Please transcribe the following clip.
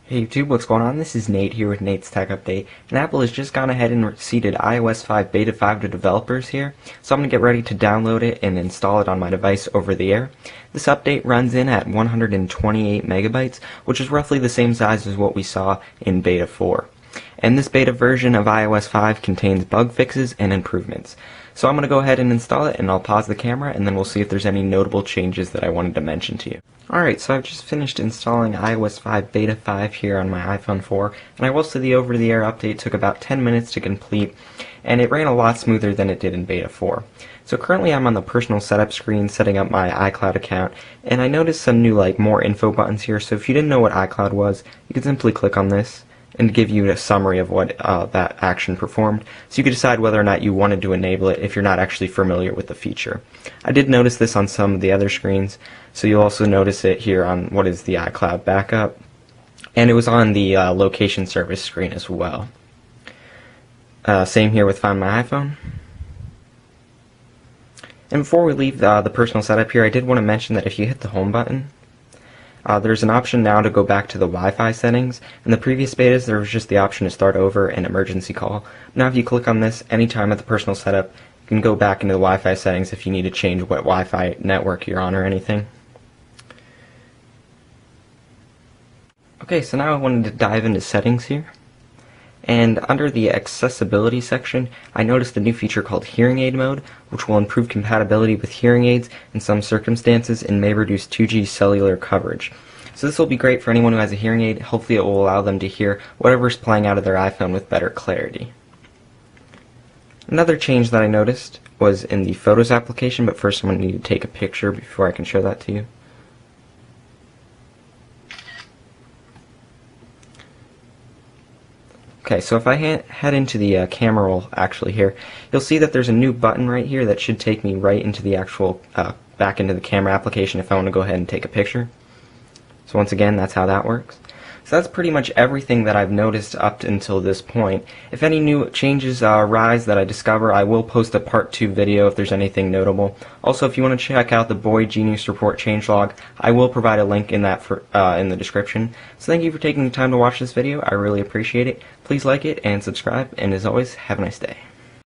Hey YouTube, what's going on? This is Nate here with Nate's Tech Update, and Apple has just gone ahead and seeded iOS 5 Beta 5 to developers here, so I'm going to get ready to download it and install it on my device over the air. This update runs in at 128 megabytes, which is roughly the same size as what we saw in Beta 4. And this beta version of iOS 5 contains bug fixes and improvements. So I'm going to go ahead and install it, and I'll pause the camera, and then we'll see if there's any notable changes that I wanted to mention to you. Alright, so I've just finished installing iOS 5 Beta 5 here on my iPhone 4, and I will say the over-the-air update took about 10 minutes to complete, and it ran a lot smoother than it did in Beta 4. So currently I'm on the personal setup screen setting up my iCloud account, and I noticed some new more info buttons here, so if you didn't know what iCloud was, you can simply click on this and give you a summary of what that action performed, so you could decide whether or not you wanted to enable it if you're not actually familiar with the feature. I did notice this on some of the other screens, so you'll also notice it here on what is the iCloud backup, and it was on the location service screen as well. Same here with Find My iPhone. And before we leave the personal setup here, I did want to mention that if you hit the home button, there's an option now to go back to the Wi-Fi settings. In the previous betas, there was just the option to start over and emergency call. Now if you click on this, anytime at the personal setup, you can go back into the Wi-Fi settings if you need to change what Wi-Fi network you're on or anything. Okay, so now I wanted to dive into settings here. And under the accessibility section, I noticed a new feature called hearing aid mode, which will improve compatibility with hearing aids in some circumstances and may reduce 2G cellular coverage. So this will be great for anyone who has a hearing aid. Hopefully it will allow them to hear whatever's playing out of their iPhone with better clarity. Another change that I noticed was in the Photos application, but first I'm going to need to take a picture before I can show that to you. Okay, so if I head into the camera roll actually here, you'll see that there's a new button right here that should take me right into the actual, back into the camera application if I want to go ahead and take a picture. So once again, that's how that works. So that's pretty much everything that I've noticed up until this point. If any new changes arise that I discover, I will post a part 2 video if there's anything notable. Also, if you want to check out the Boy Genius Report changelog, I will provide a link in that in the description. So thank you for taking the time to watch this video. I really appreciate it. Please like it and subscribe, and as always, have a nice day.